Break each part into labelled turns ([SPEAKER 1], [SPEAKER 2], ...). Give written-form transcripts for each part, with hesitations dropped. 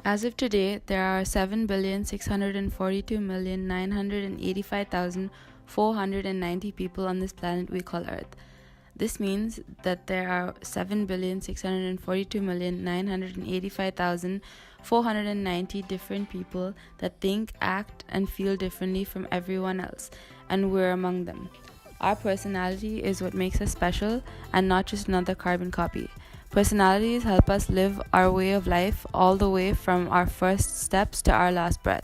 [SPEAKER 1] As of today, there are 7,642,985,490 people on this planet we call Earth. This means that there are 7,642,985,490 different people that think, act, and feel differently from everyone else, and we're among them. Our personality is what makes us special and not just another carbon copy. Personalities help us live our way of life all the way from our first steps to our last breath.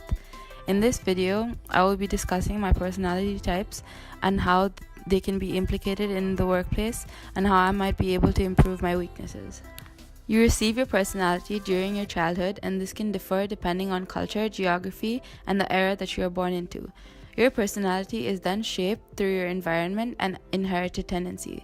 [SPEAKER 1] In this video, I will be discussing my personality types and how they can be implicated in the workplace and how I might be able to improve my weaknesses. You receive your personality during your childhood, and this can differ depending on culture, geography, and the era that you are born into. Your personality is then shaped through your environment and inherited tendencies.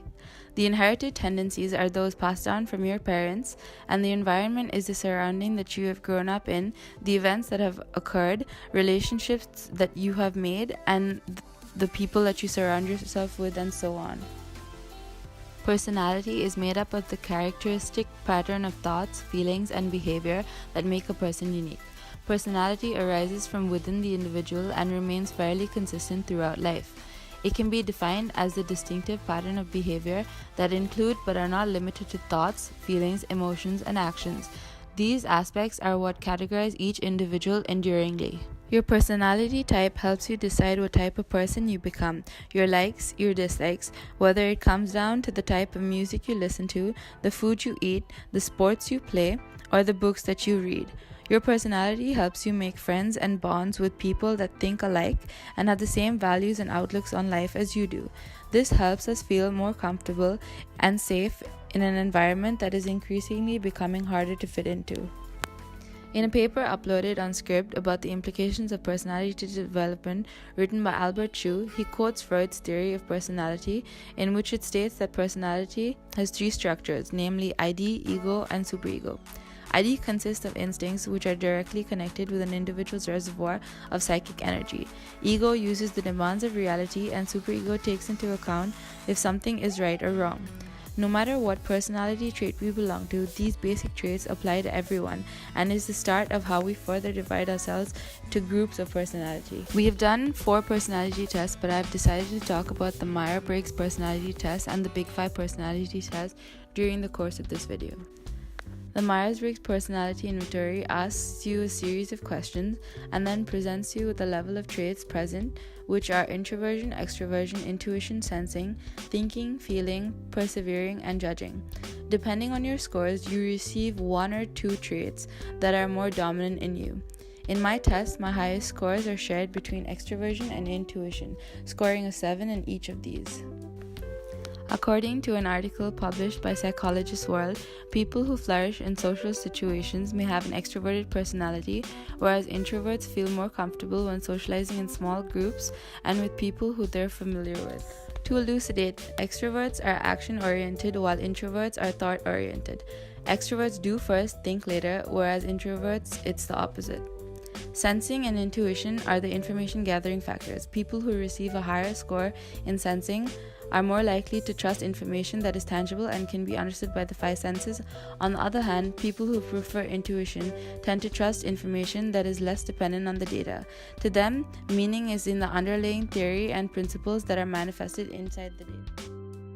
[SPEAKER 1] The inherited tendencies are those passed down from your parents, and the environment is the surrounding that you have grown up in, the events that have occurred, relationships that you have made, and the people that you surround yourself with, and so on. Personality is made up of the characteristic pattern of thoughts, feelings, and behavior that make a person unique. Personality arises from within the individual and remains fairly consistent throughout life. It can be defined as the distinctive pattern of behavior that include but are not limited to thoughts, feelings, emotions, and actions. These aspects are what categorize each individual enduringly. Your personality type helps you decide what type of person you become, your likes, your dislikes, whether it comes down to the type of music you listen to, the food you eat, the sports you play, or the books that you read. Your personality helps you make friends and bonds with people that think alike and have the same values and outlooks on life as you do. This helps us feel more comfortable and safe in an environment that is increasingly becoming harder to fit into. In a paper uploaded on Scribd about the implications of personality development written by Albert Chu, he quotes Freud's theory of personality, in which it states that personality has three structures, namely ID, ego, and superego. ID consists of instincts which are directly connected with an individual's reservoir of psychic energy. Ego uses the demands of reality, and superego takes into account if something is right or wrong. No matter what personality trait we belong to, these basic traits apply to everyone and is the start of how we further divide ourselves to groups of personality. We have done 4 personality tests, but I have decided to talk about the Myers-Briggs personality test and the Big 5 personality test during the course of this video. The Myers-Briggs personality inventory asks you a series of questions and then presents you with a level of traits present, which are introversion, extroversion, intuition, sensing, thinking, feeling, persevering, and judging. Depending on your scores, you receive 1 or 2 traits that are more dominant in you. In my test, my highest scores are shared between extroversion and intuition, scoring a 7 in each of these. According to an article published by Psychologist World, people who flourish in social situations may have an extroverted personality, whereas introverts feel more comfortable when socializing in small groups and with people who they're familiar with. To elucidate, extroverts are action-oriented while introverts are thought-oriented. Extroverts do first, think later, whereas introverts, it's the opposite. Sensing and intuition are the information gathering factors. People who receive a higher score in sensing are more likely to trust information that is tangible and can be understood by the 5 senses. On the other hand, people who prefer intuition tend to trust information that is less dependent on the data. To them, meaning is in the underlying theory and principles that are manifested inside the data.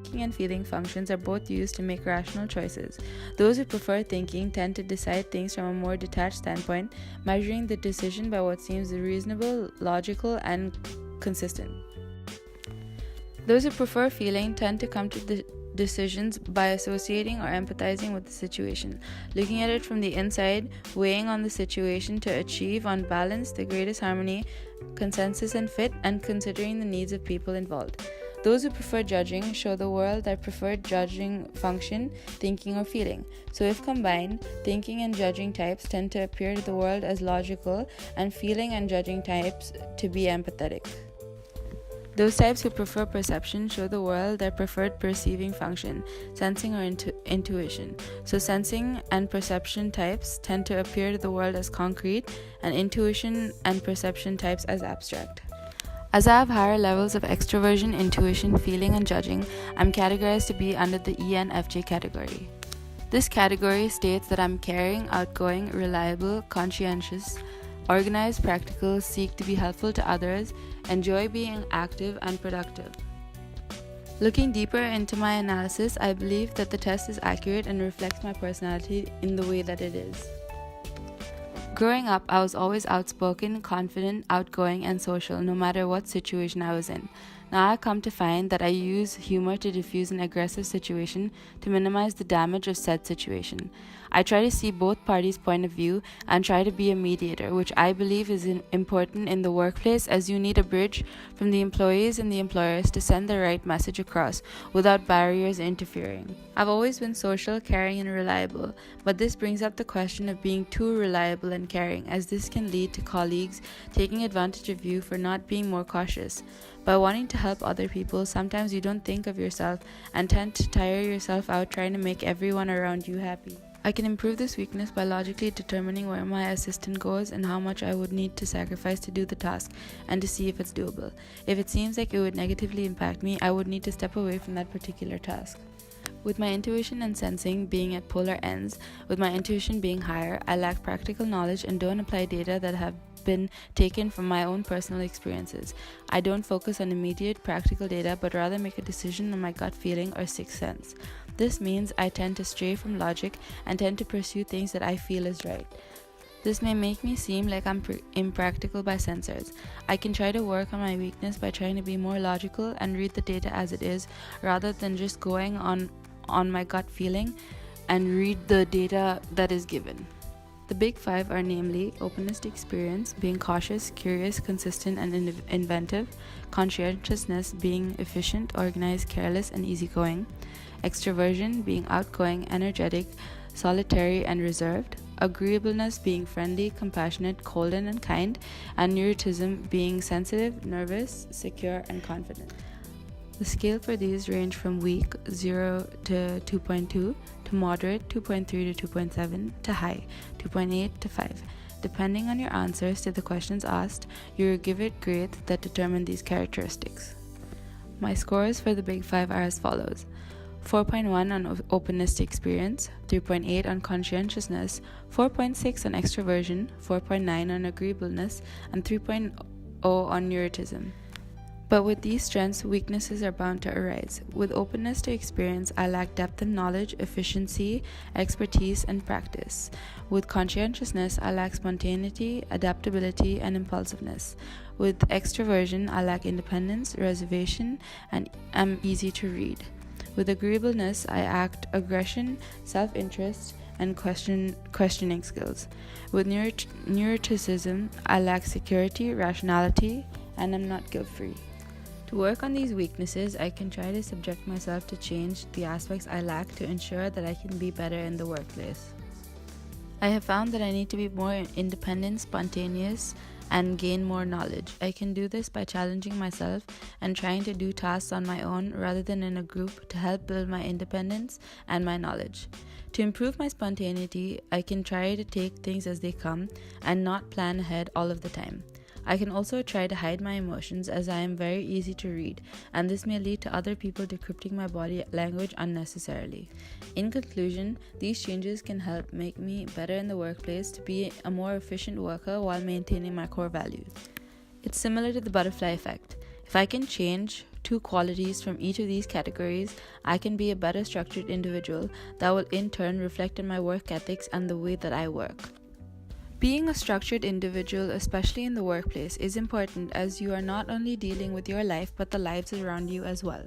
[SPEAKER 1] Thinking and feeling functions are both used to make rational choices. Those who prefer thinking tend to decide things from a more detached standpoint, measuring the decision by what seems reasonable, logical, and consistent. Those who prefer feeling tend to come to the decisions by associating or empathizing with the situation, looking at it from the inside, weighing on the situation to achieve on balance the greatest harmony, consensus, and fit, and considering the needs of people involved. Those who prefer judging show the world their preferred judging function, thinking, or feeling. So if combined, thinking and judging types tend to appear to the world as logical, and feeling and judging types to be empathetic. Those types who prefer perception show the world their preferred perceiving function, sensing or intuition. So sensing and perception types tend to appear to the world as concrete, and intuition and perception types as abstract. As I have higher levels of extroversion, intuition, feeling, and judging, I'm categorized to be under the ENFJ category. This category states that I'm caring, outgoing, reliable, conscientious, organized, practical, seek to be helpful to others, enjoy being active and productive. Looking deeper into my analysis, I believe that the test is accurate and reflects my personality in the way that it is. Growing up, I was always outspoken, confident, outgoing, and social, no matter what situation I was in. Now I come to find that I use humor to diffuse an aggressive situation to minimize the damage of said situation. I try to see both parties' point of view and try to be a mediator, which I believe is important in the workplace, as you need a bridge from the employees and the employers to send the right message across without barriers interfering. I've always been social, caring, and reliable, but this brings up the question of being too reliable and caring, as this can lead to colleagues taking advantage of you for not being more cautious. By wanting to help other people, sometimes you don't think of yourself and tend to tire yourself out trying to make everyone around you happy. I can improve this weakness by logically determining where my assistant goes and how much I would need to sacrifice to do the task, and to see if it's doable. If it seems like it would negatively impact me, I would need to step away from that particular task. With my intuition and sensing being at polar ends, with my intuition being higher, I lack practical knowledge and don't apply data that have been taken from my own personal experiences. I don't focus on immediate practical data, but rather make a decision on my gut feeling or sixth sense. This means I tend to stray from logic and tend to pursue things that I feel is right. This may make me seem like I'm impractical by sensors. I can try to work on my weakness by trying to be more logical and read the data as it is, rather than just going on my gut feeling and read the data that is given. The big five are namely openness to experience, being cautious, curious, consistent, and inventive; conscientiousness, being efficient, organized, careless, and easygoing; extroversion, being outgoing, energetic, solitary, and reserved; agreeableness, being friendly, compassionate, cold, and unkind; and neuroticism, being sensitive, nervous, secure, and confident. The scale for these range from weak 0 to 2.2, to moderate 2.3 to 2.7, to high 2.8 to 5. Depending on your answers to the questions asked, you will give it grades that determine these characteristics. My scores for the big five are as follows: 4.1 on openness to experience, 3.8 on conscientiousness, 4.6 on extroversion, 4.9 on agreeableness, and 3.0 on neuroticism. But with these strengths, weaknesses are bound to arise. With openness to experience, I lack depth in knowledge, efficiency, expertise, and practice. With conscientiousness, I lack spontaneity, adaptability, and impulsiveness. With extroversion, I lack independence, reservation, and am easy to read. With agreeableness, I act aggression, self-interest, and questioning skills. With neuroticism, I lack security, rationality, and am not guilt-free. To work on these weaknesses, I can try to subject myself to change the aspects I lack to ensure that I can be better in the workplace. I have found that I need to be more independent, spontaneous, and gain more knowledge. I can do this by challenging myself and trying to do tasks on my own rather than in a group to help build my independence and my knowledge. To improve my spontaneity, I can try to take things as they come and not plan ahead all of the time. I can also try to hide my emotions, as I am very easy to read, and this may lead to other people decrypting my body language unnecessarily. In conclusion, these changes can help make me better in the workplace to be a more efficient worker while maintaining my core values. It's similar to the butterfly effect. If I can change 2 qualities from each of these categories, I can be a better structured individual that will in turn reflect in my work ethics and the way that I work. Being a structured individual, especially in the workplace, is important, as you are not only dealing with your life but the lives around you as well.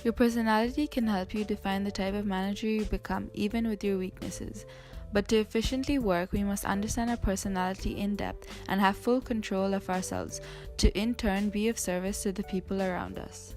[SPEAKER 1] Your personality can help you define the type of manager you become, even with your weaknesses. But to efficiently work, we must understand our personality in depth and have full control of ourselves to in turn be of service to the people around us.